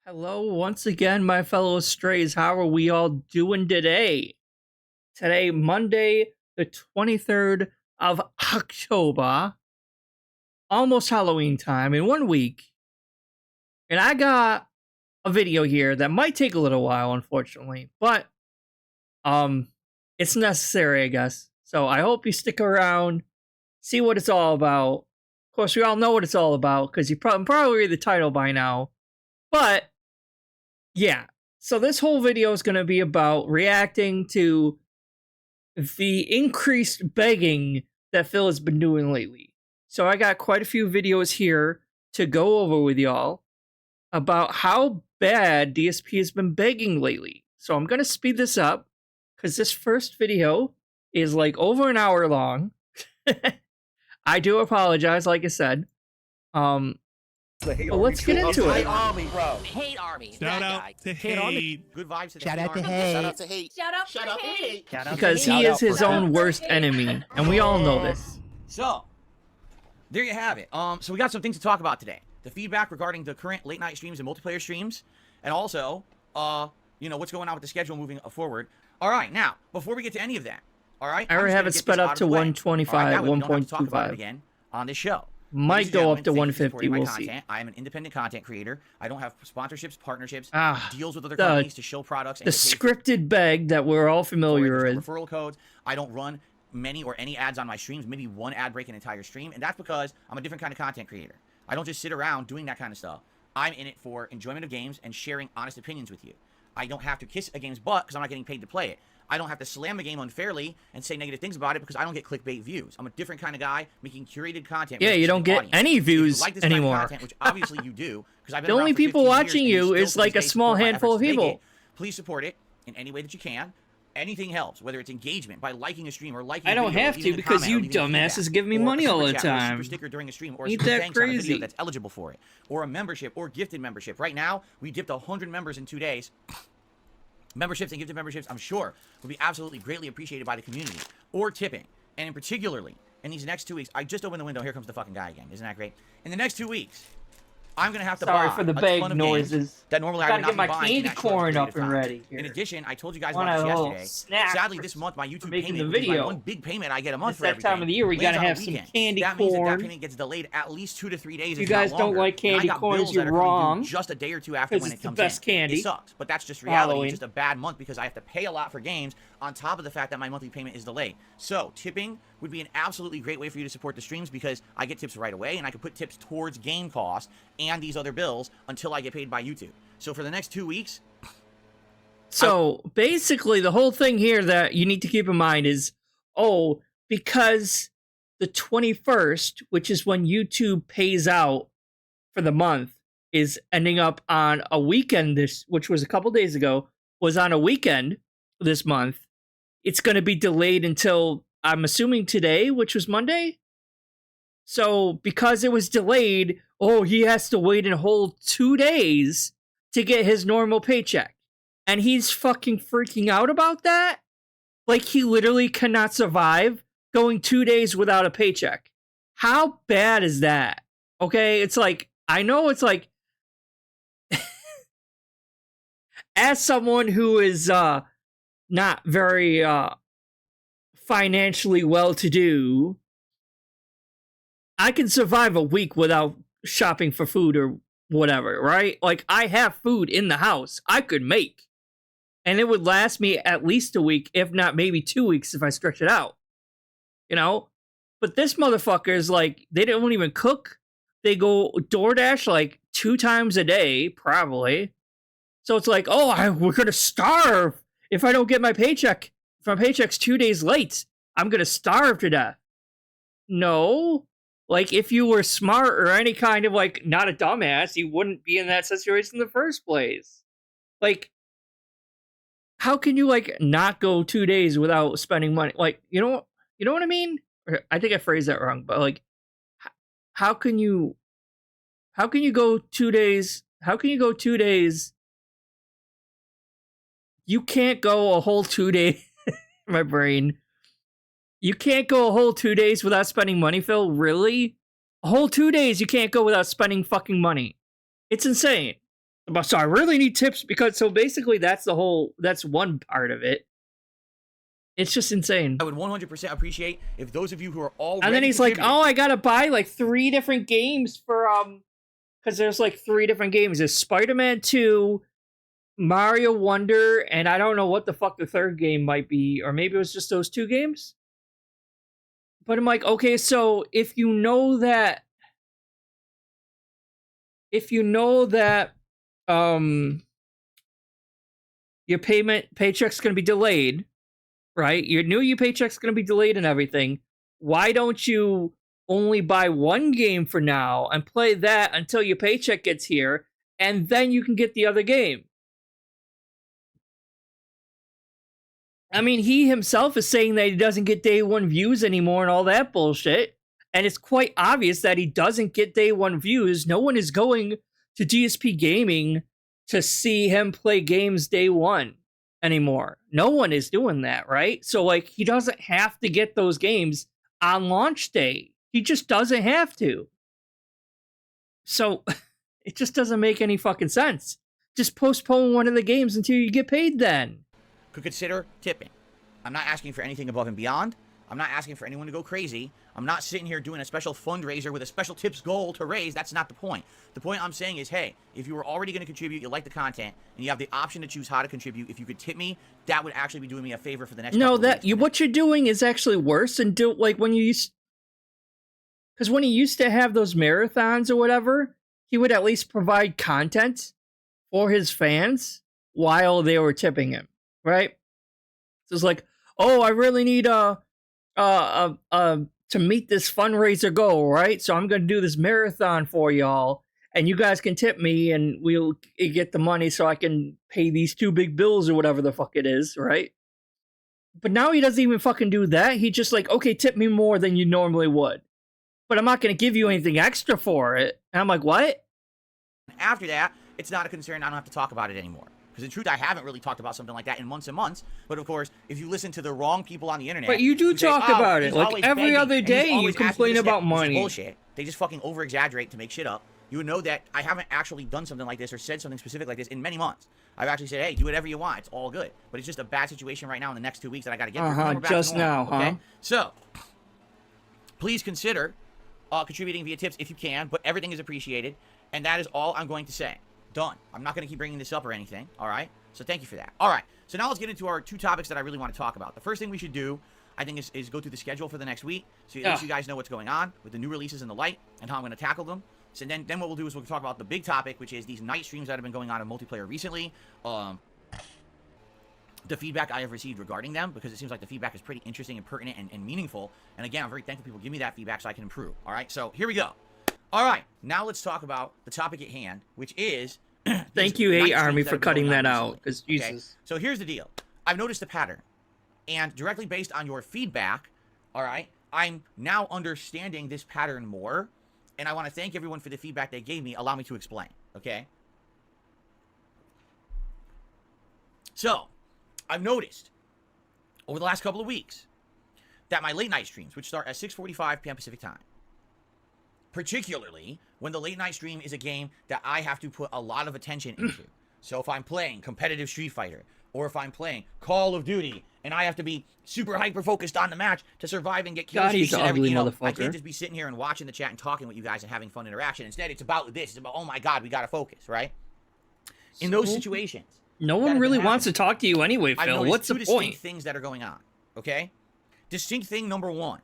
Hello, once again, my fellow strays. How are we all doing today? Today, Monday, the 23rd of October, almost Halloween time in 1 week. And I got a video here that might take a little while, unfortunately, but it's necessary, I guess. So I hope you stick around, see what it's all about. Of course, we all know what it's all about because you probably read the title by now. But yeah, so this whole video is going to be about reacting to the increased begging that Phil has been doing lately. So I got quite a few videos here to go over with y'all about how bad DSP has been begging lately. So I'm going to speed this up because this first video is like over an hour long. I do apologize, like I said. But let's get into it. Army, bro. Hate Army. Shout out to hate. Good vibes to the Shout out to Army. hate. Shout out to hate. Shout out Shout out to hate. Shout out Because to he hate. is his own worst enemy, and we all know this. So, there you have it. So we got some things to talk about today. The feedback regarding the current late night streams and multiplayer streams, and also, what's going on with the schedule moving forward. All right, now before we get to any of that, all right, I already have it sped up to 125, 1.25 again on this show. Might go up to 150. We'll see. I am an independent content creator. I don't have sponsorships, partnerships, deals with other the- companies to show products. The scripted bag that we're all familiar with. Referral codes. I don't run many or any ads on my streams. Maybe one ad break an entire stream, and that's because I'm a different kind of content creator. I don't just sit around doing that kind of stuff. I'm in it for enjoyment of games and sharing honest opinions with you. I don't have to kiss a game's butt because I'm not getting paid to play it. I don't have to slam a game unfairly and say negative things about it because I don't get clickbait views. I'm a different kind of guy making curated content. Yeah, you don't get any views anymore. Kind of content, which obviously you do, because I've been The only around for people 15 watching years, you and is like a small handful of people. Please support it in any way that you can. Anything helps, whether it's engagement by liking a stream or liking. I don't a video, have or to leaving a because comment, you or leaving dumbasses give me money all the time. Or a super sticker during a stream, or a Ain't super that thanks on a video crazy? that's eligible for it, or a membership or gifted membership. Right now, we dipped 100 members in 2 days. Memberships and gifted memberships, I'm sure, will be absolutely greatly appreciated by the community. Or tipping. And in particularly, in these next 2 weeks, I just opened the window. Here comes the fucking guy again. Isn't that great? In the next 2 weeks, I'm going to have to buy for the a bag ton of noises. games that normally I would Gotta not get be my buying in candy that short corn period up of and time. ready. In addition, I told you guys Want about a this little yesterday. snack Sadly, for this month, my YouTube making payment, the which is my video. one big payment I get a month It's for that everything, time of the year we lands gotta on a have some weekend. candy That means that corn. payment gets delayed at least 2 to 3 days. If you if not guys don't longer. like And I candy got corns, bills you're that are coming due wrong. just a day or two after 'Cause when it's it the comes best in. candy It sucks, but that's just for reality. Halloween. It's just a bad month because I have to pay a lot for games on top of the fact that my monthly payment is delayed. So tipping would be an absolutely great way for you to support the streams because I get tips right away and I can put tips towards game cost and these other bills until I get paid by YouTube. So for the next 2 weeks, So basically, the whole thing here that you need to keep in mind is, because the 21st, which is when YouTube pays out for the month, is ending up on a weekend, which was a couple days ago, was on a weekend this month. It's going to be delayed until, I'm assuming, today, which was Monday. So because it was delayed, he has to wait a whole 2 days to get his normal paycheck. And he's fucking freaking out about that? Like, he literally cannot survive going 2 days without a paycheck. How bad is that? Okay, it's like, I know it's like, as someone who is not very financially well-to-do, I can survive a week without shopping for food or whatever, right? Like, I have food in the house I could make. And it would last me at least a week, if not maybe 2 weeks if I stretch it out. You know? But this motherfucker is like, they don't even cook. They go DoorDash like 2 times a day, probably. So it's like, we're going to starve if I don't get my paycheck. If my paycheck's 2 days late, I'm going to starve to death. No. Like, if you were smart or any kind of, like, not a dumbass, you wouldn't be in that situation in the first place. Like, how can you, like, not go 2 days without spending money? Like, you know what I mean? I think I phrased that wrong, but, like, how can you go 2 days? How can you go 2 days? You can't go a whole 2 days. My brain. You can't go a whole 2 days without spending money, Phil? Really? A whole 2 days you can't go without spending fucking money. It's insane. So I really need tips because so basically that's one part of it. It's just insane. I would 100% appreciate if those of you who are already and then he's like, oh, I gotta buy like 3 different games for because there's like 3 different games. There's Spider-Man 2, Mario Wonder, and I don't know what the fuck the third game might be, or maybe it was just those 2 games. But I'm like, okay, so if you know that your paycheck's gonna be delayed, right? You knew your paycheck's gonna be delayed and everything. Why don't you only buy 1 game for now and play that until your paycheck gets here, and then you can get the other game? I mean, he himself is saying that he doesn't get day 1 views anymore and all that bullshit. And it's quite obvious that he doesn't get day 1 views. No one is going to DSP Gaming to see him play games day 1 anymore. No one is doing that, right? So, like, he doesn't have to get those games on launch day. He just doesn't have to. So, it just doesn't make any fucking sense. Just postpone one of the games until you get paid then. Could consider tipping. I'm not asking for anything above and beyond. I'm not asking for anyone to go crazy. I'm not sitting here doing a special fundraiser with a special tips goal to raise. That's not the point. The point I'm saying is, hey, if you were already going to contribute, you like the content, and you have the option to choose how to contribute, if you could tip me, that would actually be doing me a favor for the next No, couple of weeks. what you're doing is actually worse than like when you used... Because when he used to have those marathons or whatever, he would at least provide content for his fans while they were tipping him, right? So it's like, oh, I really need to meet this fundraiser goal, right? So I'm gonna do this marathon for y'all, and you guys can tip me, and we'll get the money so I can pay these 2 big bills or whatever the fuck it is, right? But now he doesn't even fucking do that. He just like, okay, tip me more than you normally would, but I'm not gonna give you anything extra for it. And I'm like, what? After that, it's not a concern. I don't have to talk about it anymore. Because in truth, I haven't really talked about something like that in months and months. But of course, if you listen to the wrong people on the internet... But you do talk about it. Like every other day you complain about money. Bullshit. They just fucking over-exaggerate to make shit up. You would know that I haven't actually done something like this or said something specific like this in many months. I've actually said, hey, do whatever you want. It's all good. But it's just a bad situation right now in the next 2 weeks that I got to get through. Just now, okay? So, please consider contributing via tips if you can. But everything is appreciated. And that is all I'm going to say. Done. I'm not going to keep bringing this up or anything. All right? So thank you for that. All right. So now let's get into our 2 topics that I really want to talk about. The first thing we should do, I think, is go through the schedule for the next week. So at least you guys know what's going on with the new releases and the light and how I'm going to tackle them. So then what we'll do is we'll talk about the big topic, which is these night streams that have been going on in multiplayer recently. The feedback I have received regarding them, because it seems like the feedback is pretty interesting and pertinent and meaningful. And again, I'm very thankful people give me that feedback so I can improve. All right. So here we go. All right. Now let's talk about the topic at hand, which is... Thank you, Hate Army, for cutting that out. Because Jesus. Okay? So here's the deal. I've noticed a pattern. And directly based on your feedback, all right, I'm now understanding this pattern more. And I want to thank everyone for the feedback they gave me. Allow me to explain, okay? So, I've noticed over the last couple of weeks that my late night streams, which start at 6:45 p.m. Pacific time, particularly when the late night stream is a game that I have to put a lot of attention into. So if I'm playing competitive Street Fighter, or if I'm playing Call of Duty, and I have to be super hyper-focused on the match to survive and get kills. God, he's an ugly motherfucker. I can't just be sitting here and watching the chat and talking with you guys and having fun interaction. Instead, it's about this. It's about, oh my God, we got to focus, right? In those situations. No one really wants to talk to you anyway, Phil. What's the point? Distinct things that are going on, okay? Distinct thing number 1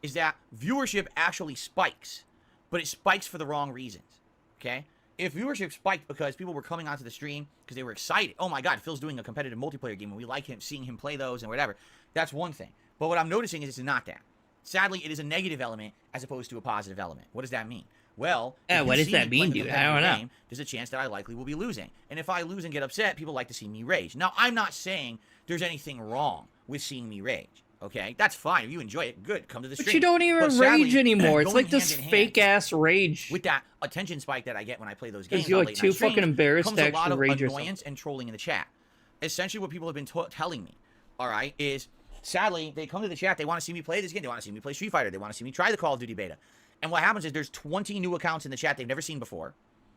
is that viewership actually spikes, but it spikes for the wrong reasons, okay? If viewership spiked because people were coming onto the stream because they were excited, oh my God, Phil's doing a competitive multiplayer game and we like him, seeing him play those and whatever, that's one thing. But what I'm noticing is it's not that. Sadly, it is a negative element as opposed to a positive element. What does that mean? Well, what does that mean, dude? I don't know. There's a chance that I likely will be losing. And if I lose and get upset, people like to see me rage. Now, I'm not saying there's anything wrong with seeing me rage. Okay, that's fine. If you enjoy it, good. Come to the stream. But you don't even rage anymore. It's like this fake-ass rage. With that attention spike that I get when I play those games, because you're like too fucking embarrassed to actually rage. Comes a lot of annoyance and trolling in the chat. Essentially, what people have been telling me, all right, is sadly they come to the chat. They want to see me play this game. They want to see me play Street Fighter. They want to see me try the Call of Duty beta. And what happens is there's 20 new accounts in the chat they've never seen before,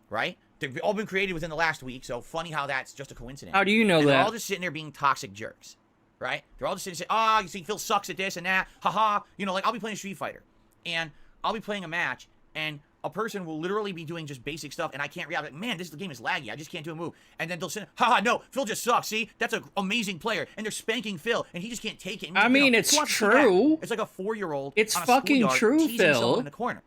right? They've all been created within the last week, so funny how that's just a coincidence. How do you know and that? They're all just sitting there being toxic jerks, right? They're all just sitting there saying, oh, you see, Phil sucks at this and that, haha. You know, like, I'll be playing Street Fighter, and I'll be playing a match, and a person will literally be doing just basic stuff, and I can't react. Like, man, the game is laggy. I just can't do a move. And then they'll say, haha, no, Phil just sucks. See, that's an amazing player, and they're spanking Phil, and he just can't take it. And, I mean, it's true. It's like a 4-year-old. It's on a fucking schoolyard true, teasing Phil. someone in the corner.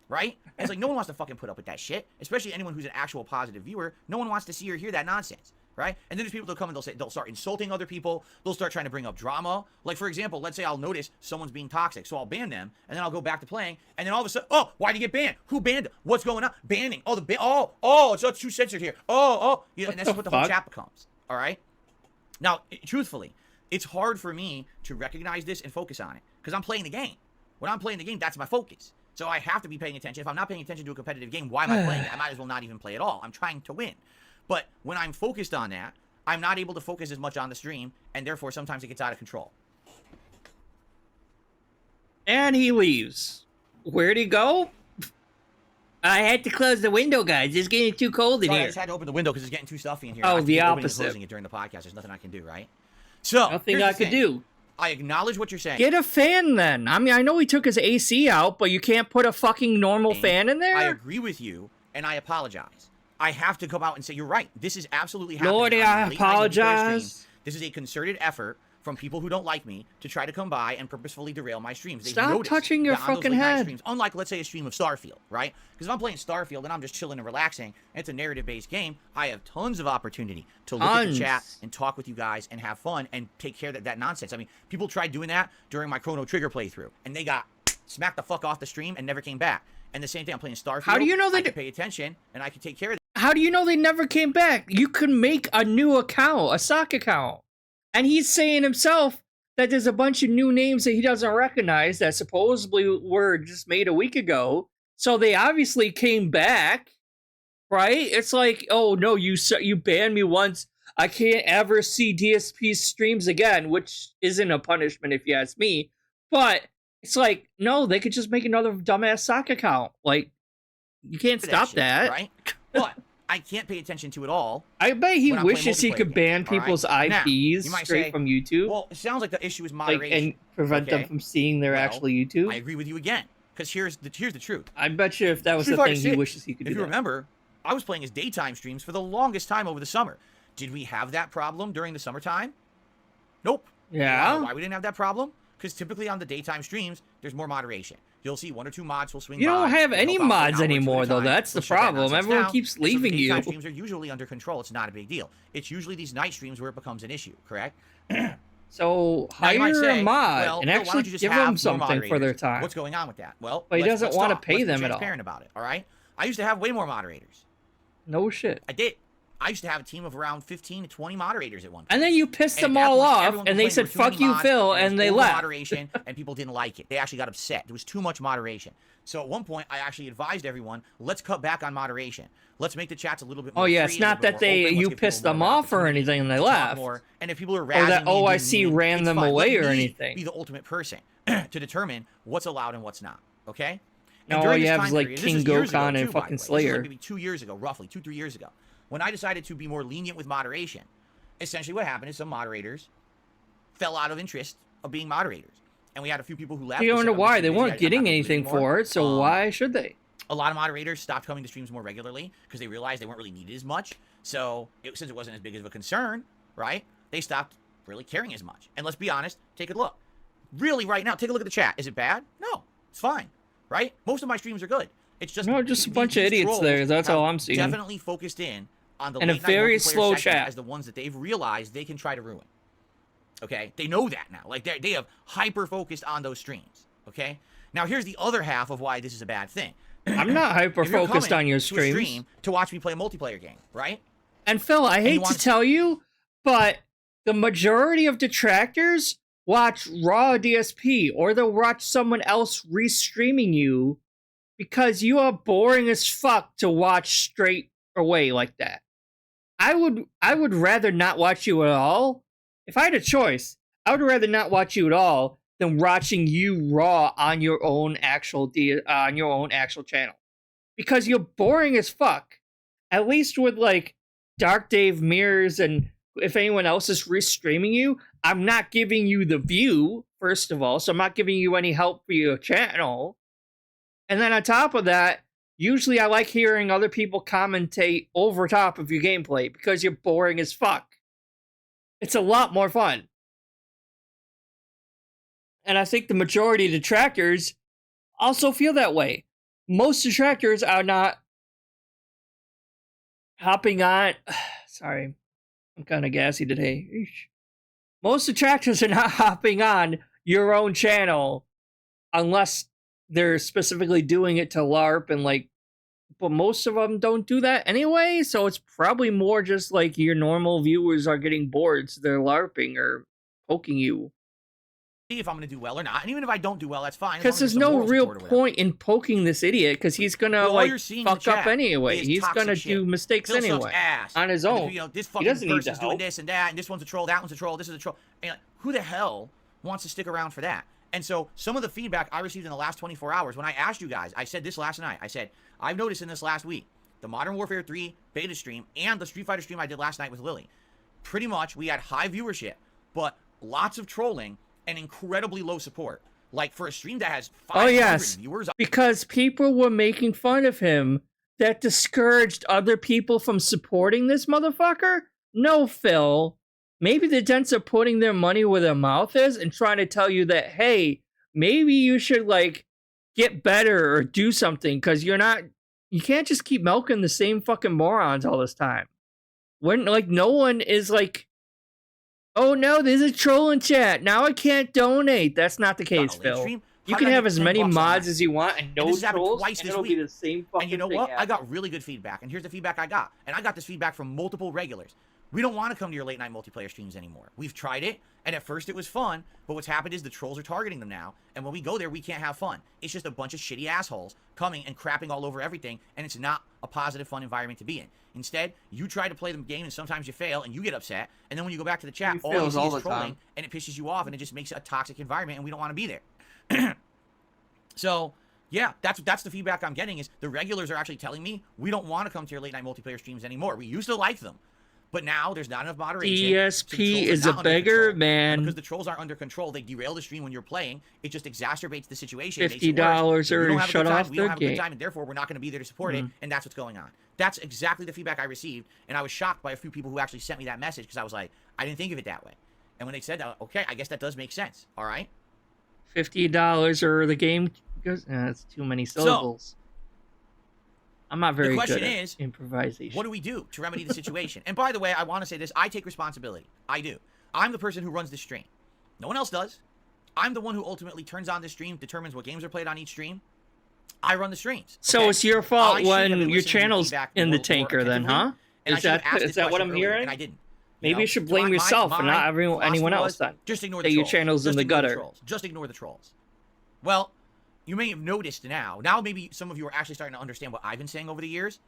Right? And it's like, no one wants to fucking put up with that shit. Especially anyone who's an actual positive viewer. No one wants to see or hear that nonsense. Right? And then there's people that come and they'll start insulting other people. They'll start trying to bring up drama. Like, for example, let's say I'll notice someone's being toxic. So I'll ban them. And then I'll go back to playing. And then all of a sudden, oh, why'd you get banned? Who banned him? What's going on? Banning. Oh, it's too censored here. Yeah, and that's what the whole chat becomes. All right? Now, truthfully, it's hard for me to recognize this and focus on it. Because I'm playing the game. When I'm playing the game, that's my focus. So I have to be paying attention. If I'm not paying attention to a competitive game, why am I playing it? I might as well not even play at all. I'm trying to win. But when I'm focused on that, I'm not able to focus as much on the stream, and therefore sometimes it gets out of control. And he leaves. Where'd he go? I had to close the window, guys. It's getting too cold in Sorry, I here. just had to open the window because it's getting too stuffy in here. Oh, I the keep opening and opposite. closing it during the podcast. There's nothing I can do, right? So Nothing I could do. I acknowledge what you're saying. Get a fan then. I mean, I know he took his AC out, but you can't put a fucking normal fan in there? I agree with you, and I apologize. I have to come out and say, you're right. This is absolutely happening. Lordy, on I late night multiplayer apologize. streams. This is a concerted effort from people who don't like me to try to come by and purposefully derail my streams. They've Stop noticed touching your that on those fucking late night head. Streams, unlike, let's say, a stream of Starfield, right? Because if I'm playing Starfield and I'm just chilling and relaxing, and it's a narrative-based game, I have tons of opportunity to look at the chat and talk with you guys and have fun and take care of that nonsense. I mean, people tried doing that during my Chrono Trigger playthrough, and they got smacked the fuck off the stream and never came back. And the same thing, I'm playing Starfield. How do you know I they can pay attention, and I can take care of How do you know they never came back? You could make a new account, a sock account. And he's saying himself that there's a bunch of new names that he doesn't recognize that supposedly were just made a week ago. So they obviously came back, right? It's like, oh no, you banned me once. I can't ever see DSP streams again, which isn't a punishment if you ask me. But it's like, no, they could just make another dumbass sock account. Like, you can't stop shit, that. right? But I can't pay attention to it all. I bet he when I'm wishes he playing could multiplayer ban games, all right? people's Now, IPs you might straight say, from YouTube. Well, it sounds like the issue is Like, moderation. and prevent them okay? from seeing their Well, actual YouTube. I agree with you again. Because here's the truth. I bet you if that was Street the Fighter thing, he 6, wishes he could if do you that. remember, I was playing his daytime streams for the longest time over the summer. Did we have that problem during the summertime? Nope. Yeah. Why we didn't have that problem? Because typically on the daytime streams, there's more moderation. You'll see 1 or 2 mods will swing You don't by, have they'll any help out for an mods hour or 2 at a anymore, though. time, That's the they'll shut that problem. nonsense Everyone down. keeps So the leaving daytime you. streams are usually under control. It's not a big deal. It's usually these night streams where it becomes an issue, correct? So Now, you might hire say, a mod well, and Phil, why actually don't you just give have them more something for their moderators? time. What's going on with that? Well, But he doesn't let's want to talk. pay Let's be them at all. transparent about it, all right? I used to have way more moderators. No shit. I did. I used to have a team of around 15 to 20 moderators at one point. And then you pissed And them at that all point, off, everyone and they complained there said, were too fuck many you, mods, Phil, there was and they over left. moderation, and people didn't like it. They actually got upset. There was too much moderation. So at one point, I actually advised everyone, let's cut back on moderation. Let's make the chats a little bit more Oh, yeah, free, it's a not little bit that more open. Let's you give people pissed them more off or opportunity anything and they to talk left. more. And if people are Or razzing that me and OIC being mean, ran it's them fine. away Let or me anything. be the ultimate person to determine what's allowed and what's not, okay? No, during all this you have time is, like, period- King this is years ago, Gokhan and too, by the fucking way. This is, Slayer. like, maybe 2 years ago, roughly, 2-3 years ago, when I decided to be more lenient with moderation. Essentially what happened is some moderators fell out of interest of being moderators. And we had a few people who left. You who don't said, know "I'm why. just They too busy. weren't I'm getting not gonna do anything anymore." for it, so why should they? A lot of moderators stopped coming to streams more regularly because they realized they weren't really needed as much. So since it wasn't as big of a concern, right, they stopped really caring as much. And let's be honest, take a look. Really, right now, take a look at the chat. Is it bad? No, it's fine, right? Most of my streams are good. It's just No, just a these bunch of idiots trolls there. That's have all I'm seeing. Definitely focused in on the And a late night very multiplayer slow section chat. as the ones that they've realized they can try to ruin. Okay, they know that now. Like they have hyper focused on those streams. Okay, now here's the other half of why this is a bad thing. I'm not hyper If you're focused coming on your to a stream streams. to watch me play a multiplayer game, right? And Phil, I you hate to want- tell you, but the majority of detractors watch raw DSP or they'll watch someone else restreaming you because you are boring as fuck to watch straight away like that. I would rather not watch you at all. If I had a choice, I would rather not watch you at all than watching you raw on your own actual channel, because you're boring as fuck. at least with like Dark Dave Mirrors and if anyone else is restreaming you, I'm not giving you the view, first of all, so I'm not giving you any help for your channel. And then on top of that, usually I like hearing other people commentate over top of your gameplay because you're boring as fuck. It's a lot more fun. And I think the majority of detractors also feel that way. Most detractors are not hopping on. Sorry, I'm kind of gassy today. Eesh. Most detractors are not hopping on your own channel unless they're specifically doing it to LARP and like, but most of them don't do that anyway. So it's probably more just like your normal viewers are getting bored, so they're LARPing or poking you. See if I'm going to do well or not. And even if I don't do well, that's fine. Because there's no real point in poking this idiot because he's going to like fuck up anyway. He's going to do mistakes anyway on his own. You know, this fucking person's doing this and that, and this one's a troll, that one's a troll, this is a troll. And like, who the hell wants to stick around for that? And so some of the feedback I received in the last 24 hours, when I asked you guys, I said this last night. I said, I've noticed in this last week, the Modern Warfare 3 beta stream and the Street Fighter stream I did last night with Lily, pretty much we had high viewership, but lots of trolling and incredibly low support. Like for a stream that has 500 viewers. Because people were making fun of him that discouraged other people from supporting this motherfucker? No, Phil. Maybe the dents are putting their money where their mouth is and trying to tell you that, hey, maybe you should like get better or do something because you can't just keep milking the same fucking morons all this time. When like no one is like, oh no, there's a troll in chat. Now I can't donate. That's not the case, Phil. You can have as many mods as you want and no trolls, and it'll be the same fucking thing. And you know what? I got really good feedback, and here's the feedback I got. And I got this feedback from multiple regulars. We don't want to come to your late night multiplayer streams anymore. We've tried it, and at first it was fun, but what's happened is the trolls are targeting them now, and when we go there, we can't have fun. It's just a bunch of shitty assholes coming and crapping all over everything, and it's not a positive, fun environment to be in. Instead, you try to play the game, and sometimes you fail, and you get upset, and then when you go back to the chat, all you see is trolling, and it pisses you off, and it just makes it a toxic environment, and we don't want to be there. So, yeah, that's the feedback I'm getting is the regulars are actually telling me we don't want to come to your late night multiplayer streams anymore. We used to like them. But now there's not enough moderation. DSP is a beggar, man. Because the trolls aren't under control. They derail the stream when you're playing. It just exacerbates the situation. $50 or shut off we don't have a good time, and therefore we're not going to be there to support it, and that's what's going on. That's exactly the feedback I received, and I was shocked by a few people who actually sent me that message because I was like, I didn't think of it that way. And when they said that, okay, I guess that does make sense. All right? $50 or the game goes... that's too many syllables. I'm not very good at improvisation. What do we do to remedy the situation? And by the way, I want to say this. I take responsibility. I do. I'm the person who runs the stream. No one else does. I'm the one who ultimately turns on the stream, determines what games are played on each stream. I run the streams. So okay? it's your fault when your channel's in the tanker then, huh? Is that what I'm hearing? And I didn't. Maybe you should blame yourself and not anyone else then. Just ignore the trolls. Your channel's in the gutter. Just ignore the trolls. Well, you may have noticed now. Now maybe some of you are actually starting to understand what I've been saying over the years.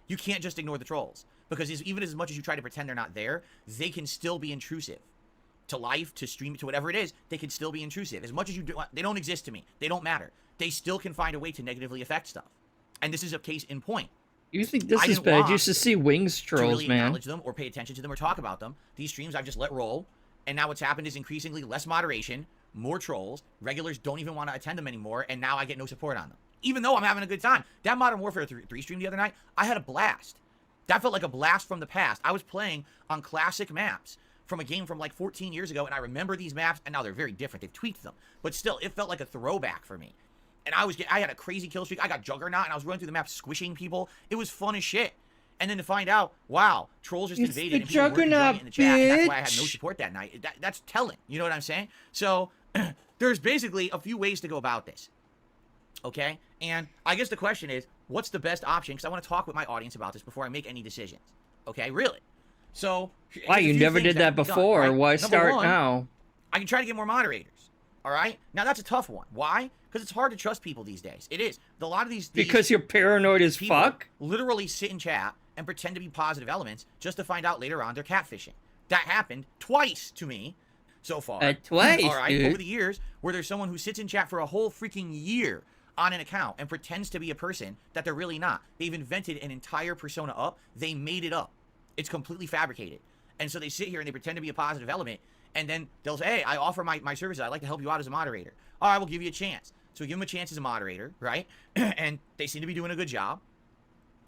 You can't just ignore the trolls. Because even as much as you try to pretend they're not there, they can still be intrusive. To life, to stream, to whatever it is, they can still be intrusive. As much as you do, they don't exist to me. They don't matter. They still can find a way to negatively affect stuff. And this is a case in point. You think this is bad? You should see Wings trolls, really man. Acknowledge them or pay attention to them or talk about them. These streams I've just let roll. And now what's happened is increasingly less moderation, more trolls. Regulars don't even want to attend them anymore, and now I get no support on them. Even though I'm having a good time. That Modern Warfare 3 stream the other night, I had a blast. That felt like a blast from the past. I was playing on classic maps from a game from like 14 years ago, and I remember these maps, and now they're very different. They've tweaked them. But still, it felt like a throwback for me. And I had a crazy kill streak. I got Juggernaut, and I was running through the map squishing people. It was fun as shit. And then to find out, wow, trolls just invaded and people weren't enjoying it in the chat, and that's why I had no support that night. That's telling. You know what I'm saying? So there's basically a few ways to go about this. Okay? And I guess the question is, what's the best option? Because I want to talk with my audience about this before I make any decisions. Okay? Really? So... Why, you never did that before? Done, right? Why start now? I can try to get more moderators. All right? Now, that's a tough one. Why? Because it's hard to trust people these days. It is. A lot of these because you're paranoid as fuck? Literally sit in chat and pretend to be positive elements just to find out later on they're catfishing. That happened twice to me so far. Twice, all right, dude. over the years, where there's someone who sits in chat for a whole freaking year on an account and pretends to be a person that they're really not. They've invented an entire persona up. They made it up. It's completely fabricated. And so they sit here and they pretend to be a positive element, and then they'll say, hey, I offer my services. I'd like to help you out as a moderator. All right, we'll give you a chance. So we give them a chance as a moderator, right? And they seem to be doing a good job,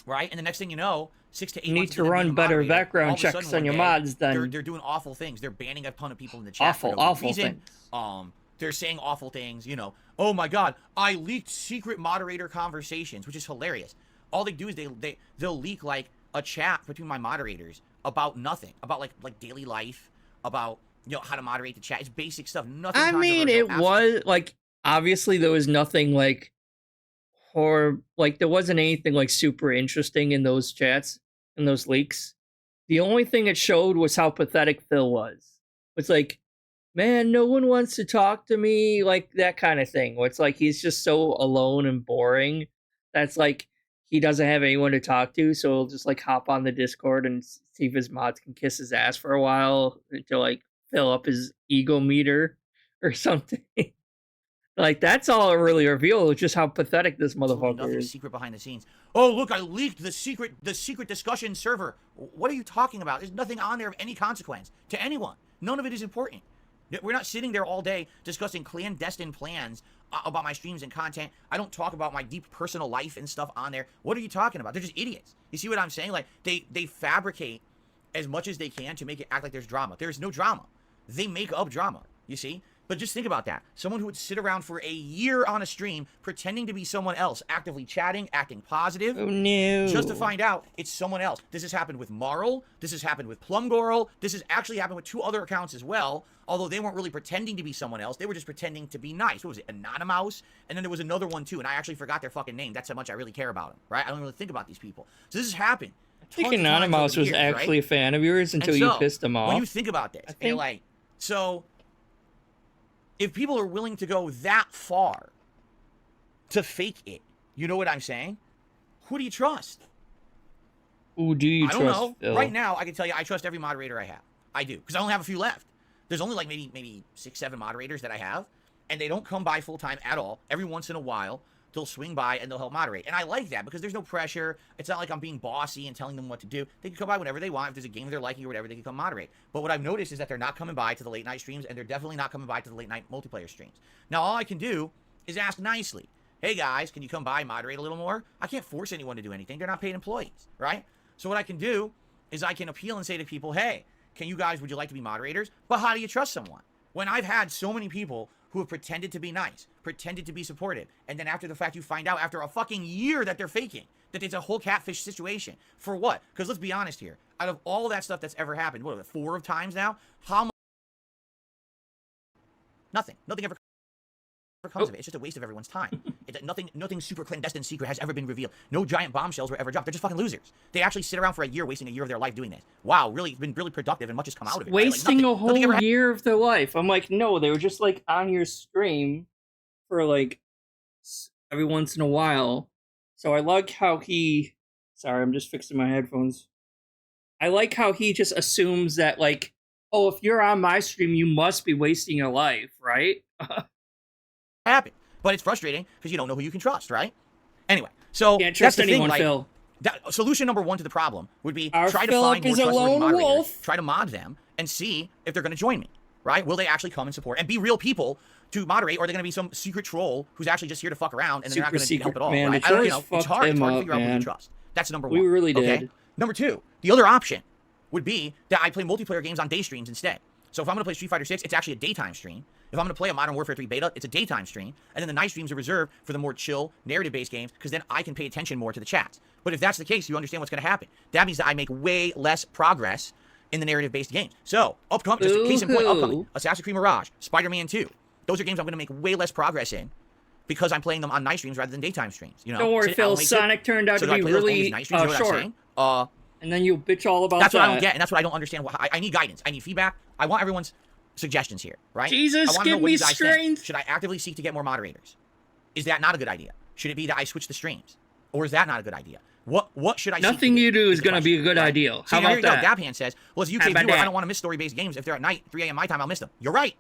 right? And the next thing you know, 6 to 8 You months need to run better background checks on your mods than... They're doing awful things. They're banning a ton of people in the chat. Awful things. They're saying awful things, you know. Oh my God, I leaked secret moderator conversations, which is hilarious. All they do is they'll leak like a chat between my moderators about nothing, about like daily life, about, you know, how to moderate the chat. It's basic stuff. Nothing. I mean, it was like, obviously there was nothing like there wasn't anything like super interesting in those chats, in those leaks. The only thing it showed was how pathetic Phil was. It's like, man, no one wants to talk to me, like that kind of thing. Where it's like he's just so alone and boring. That's like he doesn't have anyone to talk to, so he'll just like hop on the Discord and see if his mods can kiss his ass for a while to like fill up his ego meter or something. Like that's all it really revealed, just how pathetic this motherfucker nothing is. Secret behind the scenes. Oh, look, I leaked the secret discussion server. What are you talking about? There's nothing on there of any consequence to anyone. None of it is important. We're not sitting there all day discussing clandestine plans about my streams and content. I don't talk about my deep personal life and stuff on there. What are you talking about? They're just idiots. You see what I'm saying? Like, they fabricate as much as they can to make it act like there's drama. There's no drama. They make up drama, you see? But just think about that. Someone who would sit around for a year on a stream pretending to be someone else, actively chatting, acting positive. Oh, no. Just to find out it's someone else. This has happened with Marl. This has happened with Plumgorl. This has actually happened with 2 other accounts as well, although they weren't really pretending to be someone else. They were just pretending to be nice. What was it? Anonymous? And then there was another one too, and I actually forgot their fucking name. That's how much I really care about them, right? I don't really think about these people. So this has happened. I think Anonymous was actually a fan of yours until you pissed him off. When you think about this, and you're like, so... if people are willing to go that far to fake it, you know what I'm saying? Who do you trust? Who do you trust? I don't know. Phil? Right now, I can tell you I trust every moderator I have. I do, because I only have a few left. There's only like maybe 6, 7 moderators that I have, and they don't come by full time at all. Every once in a while, they'll swing by and they'll help moderate. And I like that because there's no pressure. It's not like I'm being bossy and telling them what to do. They can come by whenever they want. If there's a game they're liking or whatever, they can come moderate. But what I've noticed is that they're not coming by to the late night streams, and they're definitely not coming by to the late night multiplayer streams. Now, all I can do is ask nicely. Hey guys, can you come by, moderate a little more? I can't force anyone to do anything. They're not paid employees, right? So what I can do is I can appeal and say to people, hey, would you like to be moderators? But how do you trust someone? When I've had so many people who have pretended to be nice, pretended to be supportive, and then after the fact you find out after a fucking year that they're faking, that it's a whole catfish situation. For what? Because let's be honest here. Out of all that stuff that's ever happened, what, 4 times now? How much? Nothing. Nothing ever comes of it. It's just a waste of everyone's time. Nothing super clandestine secret has ever been revealed. No giant bombshells were ever dropped. They're just fucking losers. They actually sit around for a year, wasting a year of their life doing this. Wow, really, it's been really productive, and much has come out of it. Wasting right? a whole year of their life. I'm like, no, they were just like on your stream for like every once in a while. So I like how he... Sorry, I'm just fixing my headphones. I like how he just assumes that, like, oh, if you're on my stream, you must be wasting your life, right? Happen. But it's frustrating because you don't know who you can trust, right? Anyway, so can't trust that's the anyone, thing, Phil. Solution number 1 to the problem would be Our try to Philip find more is a trustworthy lone moderators, wolf. try to mod them, and see if they're going to join me, right? Will they actually come and support and be real people to moderate, or are they going to be some secret troll who's actually just here to fuck around and they're not going to help at all? Man, right? it's hard to figure out who you trust. That's number 1. We really okay? did. Number 2, the other option would be that I play multiplayer games on day streams instead. So if I'm going to play Street Fighter 6, it's actually a daytime stream. If I'm going to play a Modern Warfare 3 beta, it's a daytime stream. And then the night streams are reserved for the more chill, narrative-based games, because then I can pay attention more to the chats. But if that's the case, you understand what's going to happen. That means that I make way less progress in the narrative-based games. So, upcoming, just a case in point, upcoming, Assassin's Creed Mirage, Spider-Man 2. Those are games I'm going to make way less progress in because I'm playing them on night streams rather than daytime streams. You know? Don't worry, Phil. Sonic turned out to be really short. And then you bitch all about that's what I don't get, and that's what I don't understand. I need guidance. I need feedback. I want everyone's suggestions here, right? Jesus, give me strength. Should I actively seek to get more moderators? Is that not a good idea? Should it be that I switch the streams? Or is that not a good idea? What should I Nothing you do is going to be a good idea. How about that? Daphne says, well, as a UK viewer, I don't want to miss story-based games. If they're at night, 3 a.m. my time, I'll miss them. You're right.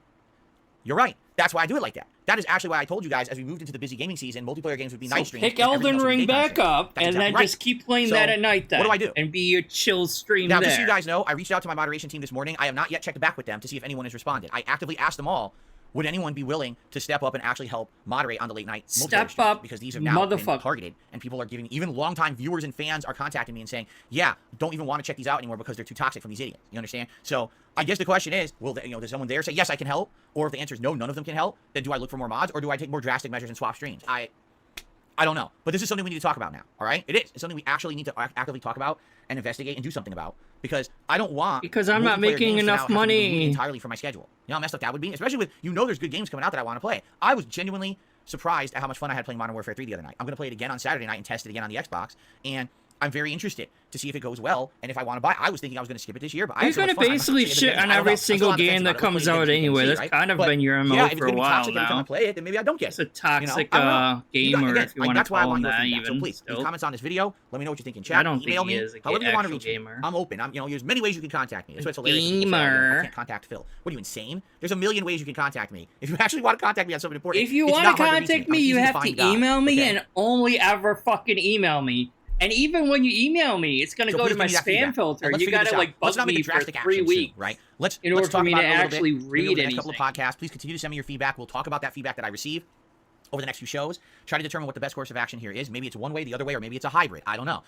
You're right. That's why I do it like that. That is actually why I told you guys as we moved into the busy gaming season, multiplayer games would be night streams. Pick Elden Ring back up, and then just keep playing that at night then. What do I do? And be your chill stream now, there. just so you guys know, I reached out to my moderation team this morning. I have not yet checked back with them to see if anyone has responded. I actively asked them all, would anyone be willing to step up and actually help moderate on the late night multiplayer streams? Up, because these have now been targeted, and people are giving, even longtime viewers and fans are contacting me and saying, yeah, don't even want to check these out anymore because they're too toxic from these idiots. You understand? So I guess the question is, will does someone there say, yes, I can help? Or if the answer is no, none of them can help, then do I look for more mods, or do I take more drastic measures and swap streams? I don't know. But this is something we need to talk about now, all right? It is. It's something we actually need to actively talk about and investigate and do something about, because I don't want... Because I'm not making enough money entirely for my schedule. You know how messed up that would be? Especially with, there's good games coming out that I want to play. I was genuinely surprised at how much fun I had playing Modern Warfare 3 the other night. I'm going to play it again on Saturday night and test it again on the Xbox, and I'm very interested to see if it goes well and if I want to buy it. I was thinking I was going to skip it this year, but you're going to basically shit on every single game that comes out anyway. That's kind of been your MO for a while now. If I play it, then maybe I don't get it. It's a toxic gamer, if you want to call him that, even. So please, leave comments on this video. Let me know what you think in chat. I don't think he is however you want to reach me. I'm open. There's many ways you can contact me. That's what's hilarious. I can't contact Phil. What are you, insane? There's a million ways you can contact me. If you actually want to contact me on something important, if you want to contact me, you have to email me and only ever fucking email me. And even when you email me, it's going to go to my spam filter. You got to bug me for 3 weeks, right? Let's talk for me to actually read anything. Couple of podcasts. Please continue to send me your feedback. We'll talk about that feedback that I receive over the next few shows. Try to determine what the best course of action here is. Maybe it's one way, the other way, or maybe it's a hybrid. I don't know.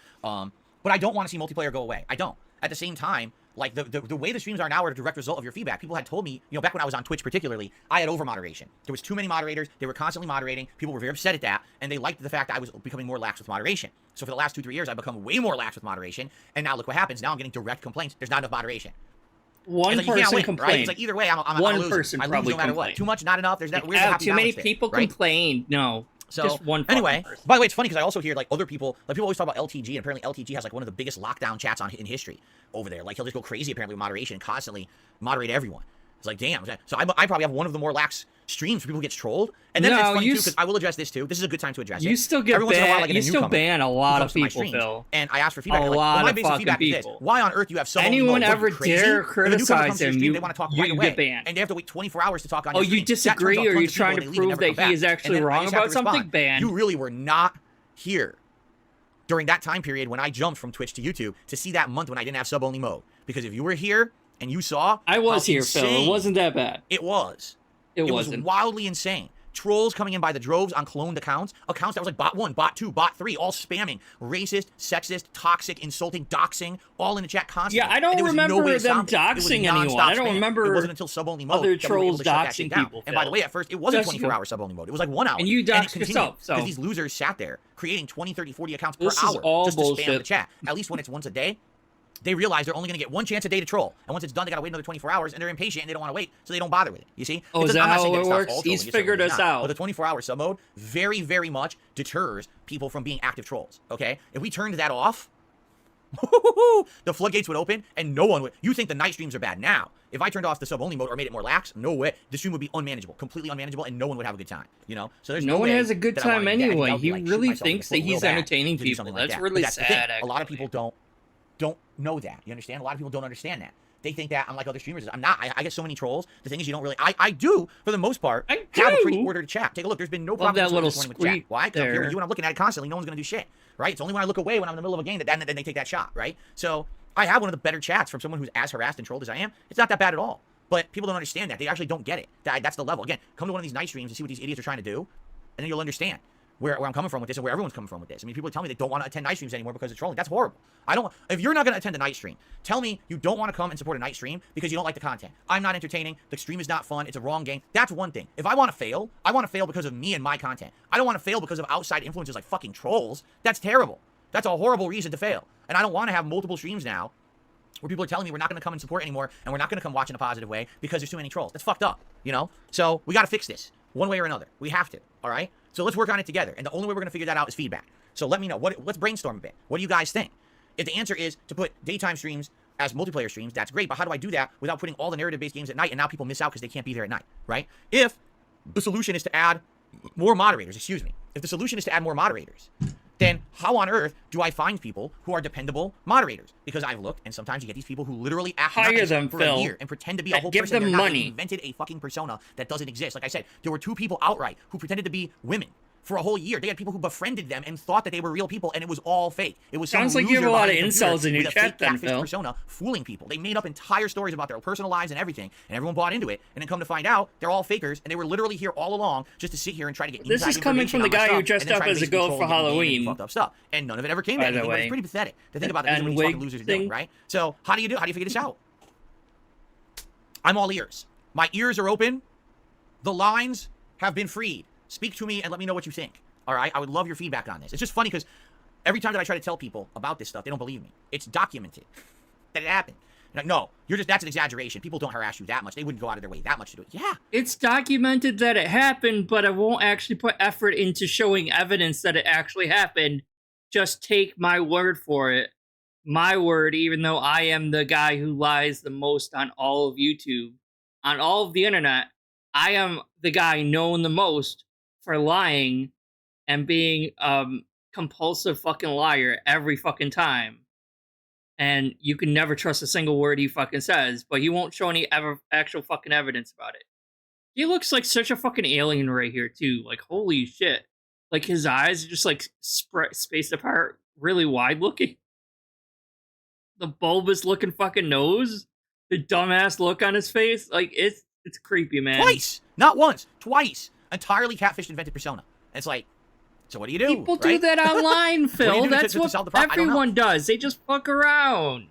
But I don't want to see multiplayer go away. I don't. At the same time, like the way the streams are now are a direct result of your feedback. People had told me, back when I was on Twitch particularly, I had over moderation. There was too many moderators. They were constantly moderating. People were very upset at that, and they liked the fact that I was becoming more lax with moderation. So for the last 2-3 years, I've become way more lax with moderation, and now look what happens. Now I'm getting direct complaints. There's not enough moderation. One person complained. Right? It's like either way, I'm one person I lose probably no matter what. Too much, not enough. There's that weird happy too many balance people there, right? complain. No. So just one anyway, person. By the way, it's funny because I also hear other people, people always talk about LTG, and apparently LTG has one of the biggest lockdown chats in history over there. He'll just go crazy apparently with moderation, constantly moderate everyone. It's like, damn. So I probably have one of the more lax streams for people who gets trolled. And then it's funny too, because I will address this too. This is a good time to address it. You still get banned. You still ban a lot of people, Phil. And I asked for feedback. My basic feedback is this: why on earth you have someone anyone ever dare criticize him? They want to talk right away, get banned, and they have to wait 24 hours to talk on. Oh, you disagree, or you're trying to prove that he is actually wrong about something? Banned. You really were not here during that time period when I jumped from Twitch to YouTube to see that month when I didn't have sub-only mode. Because if you were here and you saw, I was here, Phil. It wasn't that bad. It was. It was wildly insane. Trolls coming in by the droves on cloned accounts that was like bot 1, bot 2, bot 3, all spamming, racist, sexist, toxic, insulting, doxing, all in the chat constantly. Yeah, I don't remember them doxing anyone. I don't remember. It wasn't until sub-only mode other trolls doxing people. And by the way, at first, it wasn't 24-hour sub-only mode. It was like 1 hour. And you doxed yourself. Because these losers sat there creating 20, 30, 40 accounts per hour just to spam the chat. At least when it's once a day. They realize they're only going to get one chance a day to troll. And once it's done, they got to wait another 24 hours, and they're impatient, and they don't want to wait, so they don't bother with it. You see? Oh, is that how it works? He's figured us out. But the 24-hour sub mode very, very much deters people from being active trolls, okay? If we turned that off, the floodgates would open, and no one would... You think the night streams are bad now. If I turned off the sub-only mode or made it more lax, no way. The stream would be unmanageable, completely unmanageable, and no one would have a good time, So there's no one has a good time anyway. He really thinks that he's entertaining people. That's really sad, A lot of people don't know that. You understand? A lot of people don't understand that. They think that I'm like other streamers. I'm not. I get so many trolls. The thing is, you don't really... I do, for the most part, have a pretty ordered chat. Take a look. There's been no problem that little with chat. Why? Because I'm here with you there. and I'm looking at it constantly. No one's going to do shit, right? It's only when I look away when I'm in the middle of a game that then they take that shot, right? So I have one of the better chats from someone who's as harassed and trolled as I am. It's not that bad at all. But people don't understand that. They actually don't get it. That's the level. Again, come to one of these night streams and see what these idiots are trying to do, and then you'll understand where I'm coming from with this and where everyone's coming from with this. I mean, people tell me they don't want to attend night streams anymore because of trolling. That's horrible. If you're not going to attend a night stream, tell me you don't want to come and support a night stream because you don't like the content. I'm not entertaining. The stream is not fun. It's a wrong game. That's one thing. If I want to fail, I want to fail because of me and my content. I don't want to fail because of outside influences like fucking trolls. That's terrible. That's a horrible reason to fail. And I don't want to have multiple streams now where people are telling me we're not going to come and support anymore and we're not going to come watch in a positive way because there's too many trolls. That's fucked up, So we got to fix this one way or another. We have to, all right? So let's work on it together. And the only way we're going to figure that out is feedback. So let me know. Let's brainstorm a bit. What do you guys think? If the answer is to put daytime streams as multiplayer streams, that's great. But how do I do that without putting all the narrative-based games at night and now people miss out because they can't be there at night, right? If the solution is to add more moderators, if the solution is to add more moderators, then how on earth do I find people who are dependable moderators? Because I've looked, and sometimes you get these people who literally act hire them, for Phil, a year and pretend to be a whole give person. them They're not. money. They invented a fucking persona that doesn't exist. Like I said, there were 2 people outright who pretended to be women for a whole year. They had people who befriended them and thought that they were real people, and it was all fake. It was sounds some like you have a lot of loser incels in your with a fake chat, then, catfish Phil. persona fooling people. They made up entire stories about their personal lives and everything, and everyone bought into it. And then come to find out, they're all fakers, and they were literally here all along just to sit here and try to get This inside is coming from the information on my guy who stuff, dressed and then up try to as a basically girl troll for and get me banned and do Halloween. fucked up stuff. And none of it ever came to By the anything, but way. it's pretty pathetic to think about this is what And these fucking wig losers are thing. doing, right? So how do you figure this out? I'm all ears. My ears are open. The lines have been freed. Speak to me and let me know what you think. All right? I would love your feedback on this. It's just funny because every time that I try to tell people about this stuff, they don't believe me. It's documented that it happened. Like, no, that's an exaggeration. People don't harass you that much. They wouldn't go out of their way that much to do it. Yeah. It's documented that it happened, but I won't actually put effort into showing evidence that it actually happened. Just take my word for it. My word, even though I am the guy who lies the most on all of YouTube, on all of the internet, I am the guy known the most for lying and being compulsive fucking liar every fucking time. And you can never trust a single word he fucking says, but he won't show any actual fucking evidence about it. He looks like such a fucking alien right here too. Like, holy shit. Like, his eyes are just like spaced apart, really wide looking. The bulbous looking fucking nose, the dumbass look on his face, like it's creepy, man. Twice, not once, twice. Entirely catfished invented persona. And it's like, so what do you do? People right? do that online, Phil. That's what everyone does. They just fuck around.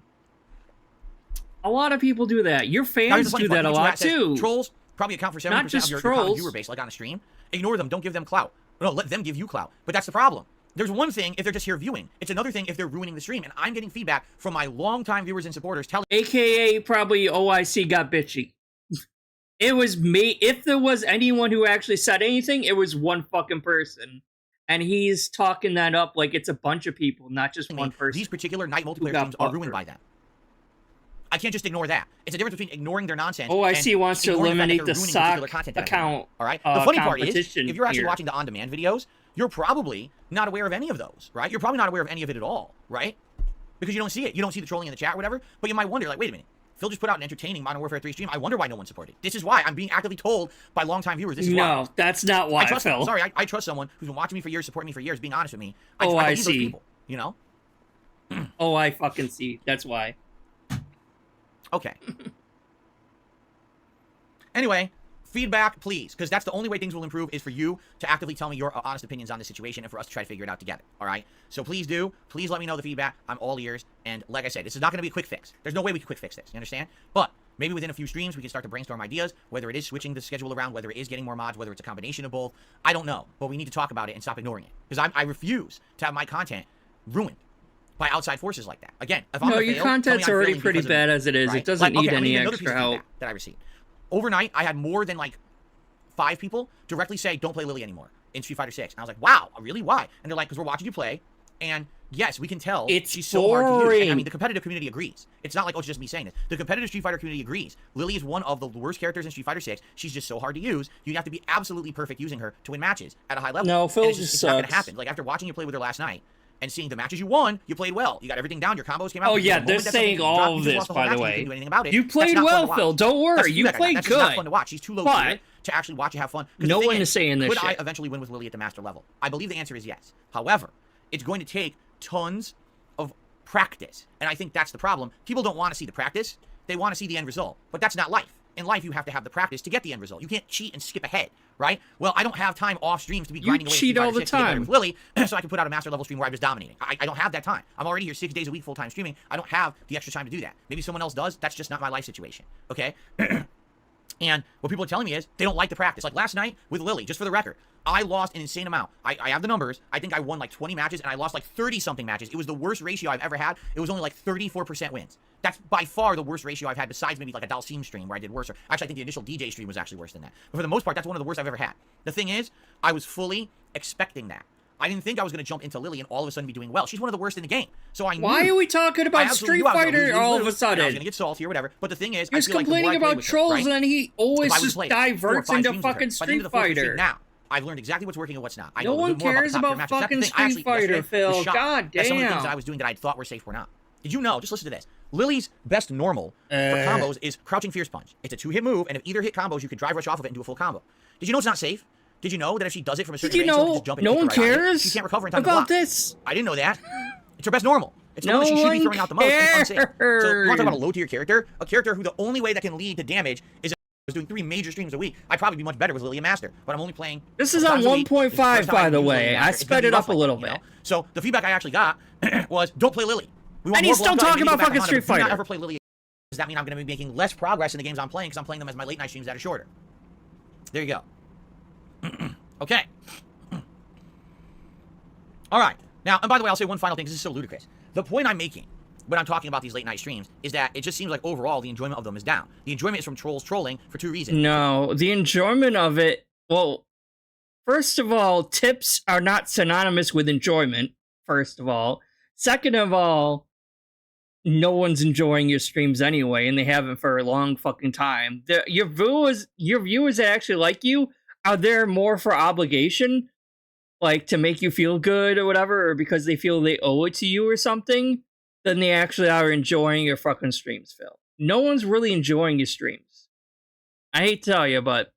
A lot of people do that. Your fans do that a lot too. Trolls probably account for 70% of your common viewer base, like on a stream. Ignore them. Don't give them clout. No, let them give you clout. But that's the problem. There's one thing if they're just here viewing. It's another thing if they're ruining the stream. And I'm getting feedback from my longtime viewers and supporters telling AKA probably OIC got bitchy. It was me. If there was anyone who actually said anything, it was one fucking person. And he's talking that up like it's a bunch of people, not just one person. These particular night multiplayer streams are ruined by that. I can't just ignore that. It's a difference between ignoring their nonsense. OIC wants to eliminate the sock account. All right. The funny part is, if you're actually here. watching the on-demand videos, you're probably not aware of any of those, right? You're probably not aware of any of it at all, right? Because you don't see it. You don't see the trolling in the chat or whatever. But you might wonder, like, wait a minute. Phil just put out an entertaining Modern Warfare 3 stream. I wonder why no one supported. This is why I'm being actively told by longtime viewers. This is why. No, that's not why, Phil. Sorry, I trust someone who's been watching me for years, supporting me for years, being honest with me. I I believe see. those people, you know? Oh, I fucking see. That's why. Okay. Anyway, feedback, please, because that's the only way things will improve is for you to actively tell me your honest opinions on this situation and for us to try to figure it out together, all right? So please do. Please let me know the feedback. I'm all ears. And like I said, this is not going to be a quick fix. There's no way we can quick fix this. You understand? But maybe within a few streams, we can start to brainstorm ideas, whether it is switching the schedule around, whether it is getting more mods, whether it's a combination of both. I don't know. But we need to talk about it and stop ignoring it. Because I refuse to have my content ruined by outside forces like that. Again, if I'm no, gonna your fail, content's tell me I'm already failing pretty because of bad me, as it is. right? It doesn't Like, need okay, any another piece of extra help. feedback that I received. Overnight, I had more than like 5 people directly say, don't play Lily anymore in Street Fighter 6. And I was like, wow, really? Why? And they're like, because we're watching you play, and yes, we can tell she's so hard to use. And I mean, the competitive community agrees. It's not like, oh, it's just me saying this. The competitive Street Fighter community agrees. Lily is one of the worst characters in Street Fighter 6. She's just so hard to use. You have to be absolutely perfect using her to win matches at a high level. No, Phil just it's sucks. not going to happen. Like, after watching you play with her last night, and seeing the matches you won, you played well. You got everything down. Your combos came out. Oh yeah, they're saying all of this, by the way. You, do anything about it. You played well, Phil. Don't worry. You played That's good. That's not fun to watch. She's too low tier to actually watch and have fun. No one is saying this Could shit. I eventually win with Lily at the master level? I believe the answer is yes. However, it's going to take tons of practice. And I think that's the problem. People don't want to see the practice. They want to see the end result. But that's not life. In life, you have to have the practice to get the end result. You can't cheat and skip ahead, right? Well, I don't have time off streams to be grinding away. You cheat all the time with Lily, so I can put out a master level stream where I was dominating. I don't have that time. I'm already here 6 days a week full time streaming. I don't have the extra time to do that. Maybe someone else does. That's just not my life situation. Okay. And what people are telling me is they don't like the practice. Like last night with Lily, just for the record, I lost an insane amount. I have the numbers. I think I won like 20 matches and I lost like 30-something matches. It was the worst ratio I've ever had. It was only like 34% wins. That's by far the worst ratio I've had, besides maybe like a Dalsim stream where I did worse. Actually, I think the initial DJ stream was actually worse than that. But for the most part, that's one of the worst I've ever had. The thing is, I was fully expecting that. I didn't think I was going to jump into Lily and all of a sudden be doing well. She's one of the worst in the game. So I knew. Why are we talking about Street Fighter all of a sudden? I was going to get salty or whatever. But the thing is, he was complaining about trolls, and then he always just diverts into fucking Street Fighter. Now, I've learned exactly what's working and what's not. I No know a one little bit more cares about the about top tier matchups. That's the fucking thing. Street Fighter, Yesterday Phil. was shocked God at some of the things damn. that I was doing that I thought were safe were not. Did you know? Just listen to this. Lily's best normal for combos is crouching fierce punch. It's a 2-hit move, and if either hit combos, you could drive rush off of it and do a full combo. Did you know it's not safe? Did you know that if she does it from a certain range, someone can just jump in no and one kick her right out of it? cares She can't recover in time to about block. this? I didn't know that. It's her best normal. It's the No one that she should be one throwing out the most, and it's unsafe. So you cares. want to talk about a low-tier character? A character who the only way that can lead to damage is if I was doing 3 major streams a week. I'd probably be much better with Lily and Master, but I'm only playing... This is on 1.5, by the way. I sped it up a little bit. So the feedback I actually got was, don't play Lily. We want And more he's still Blanca, talking you need to about go back fucking to Honda, Street but do Fighter. not ever play Lily. Does that mean I'm going to be making less progress in the games I'm playing because I'm playing them as my late-night streams that are shorter? There you go. Okay. All right. Now, and by the way, I'll say one final thing. This is so ludicrous. The point I'm making when I'm talking about these late-night streams is that it just seems like overall the enjoyment of them is down. The enjoyment is from trolls trolling for 2 reasons. No, the enjoyment of it, well, first of all, tips are not synonymous with enjoyment, first of all. Second of all, no one's enjoying your streams anyway, and they haven't for a long fucking time. Your viewers that actually like you are there more for obligation, like to make you feel good or whatever, or because they feel they owe it to you or something, than they actually are enjoying your fucking streams, Phil. No one's really enjoying your streams. I hate to tell you, but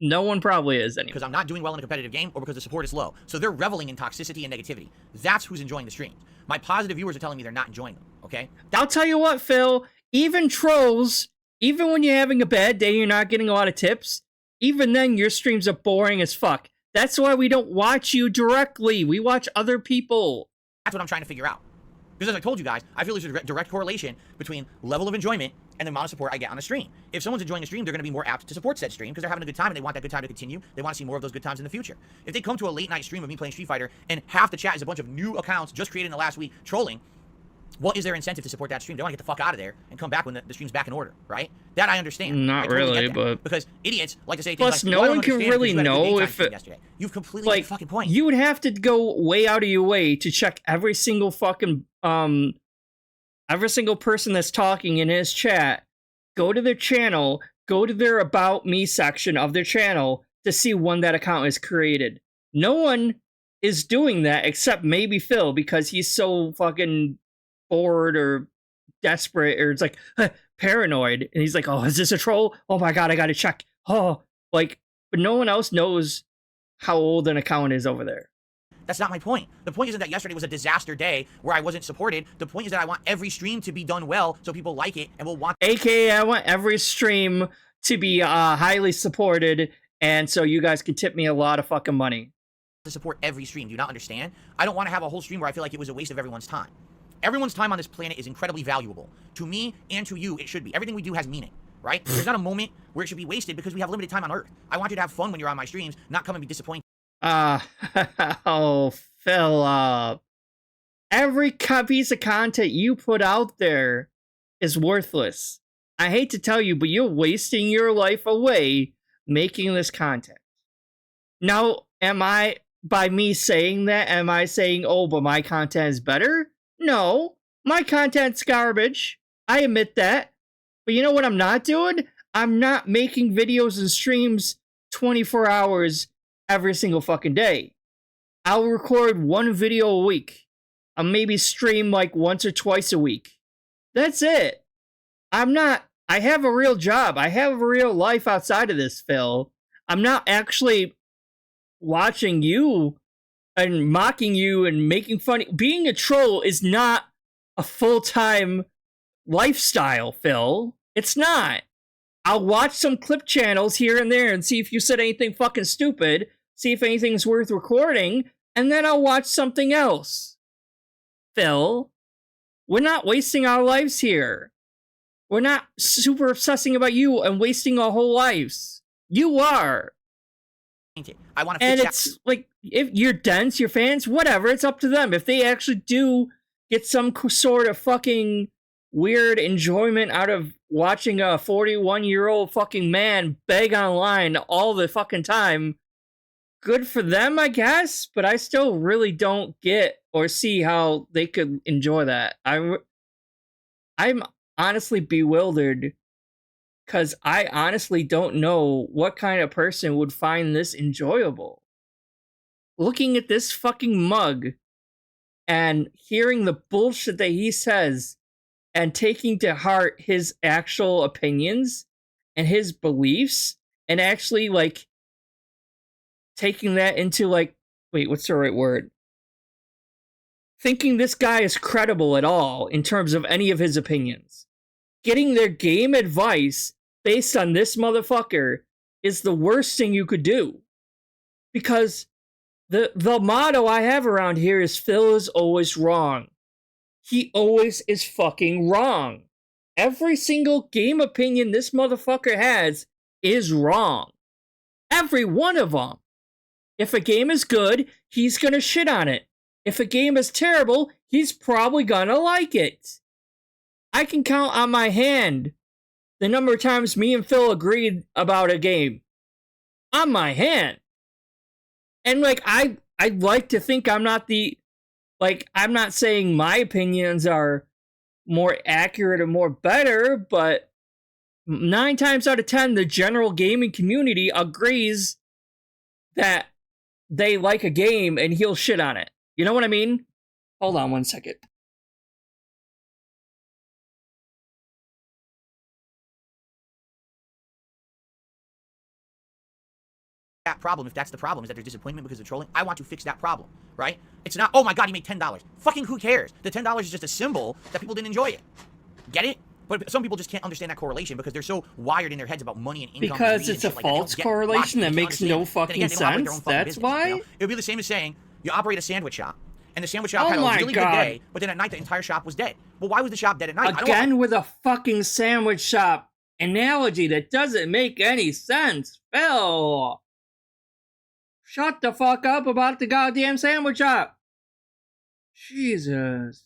no one probably is anymore. Because I'm not doing well in a competitive game or because the support is low. So they're reveling in toxicity and negativity. That's who's enjoying the streams. My positive viewers are telling me they're not enjoying them, okay? I'll tell you what, Phil, even trolls, even when you're having a bad day, you're not getting a lot of tips, even then your streams are boring as fuck. That's why we don't watch you directly. We watch other people. That's what I'm trying to figure out. Because as I told you guys, I feel there's a direct correlation between level of enjoyment and the amount of support I get on a stream. If someone's enjoying a stream, they're going to be more apt to support said stream because they're having a good time and they want that good time to continue. They want to see more of those good times in the future. If they come to a late night stream of me playing Street Fighter and half the chat is a bunch of new accounts just created in the last week trolling, what is their incentive to support that stream? They want to get the fuck out of there and come back when the stream's back in order, right? That I understand. Not I totally really, get that. but... Because idiots like to say things Plus, like, no well, one can really know if it... yesterday. You've completely like, made the fucking point. You would have to go way out of your way to check every single fucking, every single person that's talking in his chat, go to their channel, go to their About Me section of their channel to see when that account is created. No one is doing that except maybe Phil because he's so fucking bored or desperate or it's like paranoid and he's like, oh, is this a troll? Oh my god, I gotta check. Oh, like, but no one else knows how old an account is over there. That's not my point. The point isn't that yesterday was a disaster day where I wasn't supported. The point is that I want every stream to be done well so people like it and will want... AKA, I want every stream to be highly supported and so you guys can tip me a lot of fucking money. ...to support every stream. Do you not understand? I don't want to have a whole stream where I feel like it was a waste of everyone's time. Everyone's time on this planet is incredibly valuable. To me and to you, it should be. Everything we do has meaning, right? There's not a moment where it should be wasted because we have limited time on Earth. I want you to have fun when you're on my streams, not come and be disappointed. Oh, Philip. Every piece of content you put out there is worthless. I hate to tell you, but you're wasting your life away making this content. Now, by me saying that, am I saying, oh, but my content is better? No, my content's garbage. I admit that. But you know what I'm not doing? I'm not making videos and streams 24 hours every single fucking day. I'll record 1 video a week. I'll maybe stream like once or twice a week. That's it. I have a real job. I have a real life outside of this, Phil. I'm not actually watching you and mocking you and making fun. Being a troll is not a full-time lifestyle, Phil. It's not. I'll watch some clip channels here and there and see if you said anything fucking stupid, see if anything's worth recording, and then I'll watch something else. Phil, we're not wasting our lives here. We're not super obsessing about you and wasting our whole lives. You are. I want to and it's like, if you're dense, your fans, whatever, it's up to them. If they actually do get some sort of fucking weird enjoyment out of watching a 41-year-old fucking man beg online all the fucking time, good for them, I guess, but I still really don't get or see how they could enjoy that. I'm honestly bewildered because I honestly don't know what kind of person would find this enjoyable. looking at this fucking mug and hearing the bullshit that he says and taking to heart his actual opinions and his beliefs and actually, like, taking that into, like, wait, what's the right word? Thinking this guy is credible at all in terms of any of his opinions. Getting their game advice based on this motherfucker is the worst thing you could do. Because the motto I have around here is Phil is always wrong. He always is fucking wrong. Every single game opinion this motherfucker has is wrong. Every one of them. If a game is good, he's gonna shit on it. If a game is terrible, he's probably gonna like it. I can count on my hand the number of times me and Phil agreed about a game. On my hand. And, like, I'd like to think I'm not I'm not saying my opinions are more accurate or more better, but 9 times out of 10, the general gaming community agrees that they like a game and he'll shit on it. You know what I mean? Hold on 1 second. That problem, if that's the problem, is that there's disappointment because of trolling, I want to fix that problem, right? It's not, oh my god, he made $10. Fucking who cares? The $10 is just a symbol that people didn't enjoy it. Get it? But some people just can't understand that correlation because they're so wired in their heads about money and income. Because it's a false correlation that makes no fucking sense. That's why? You know? It would be the same as saying you operate a sandwich shop, and the sandwich shop had a really good day, but then at night the entire shop was dead. Well, why was the shop dead at night? Again with a fucking sandwich shop analogy that doesn't make any sense. Phil! Shut the fuck up about the goddamn sandwich shop. Jesus.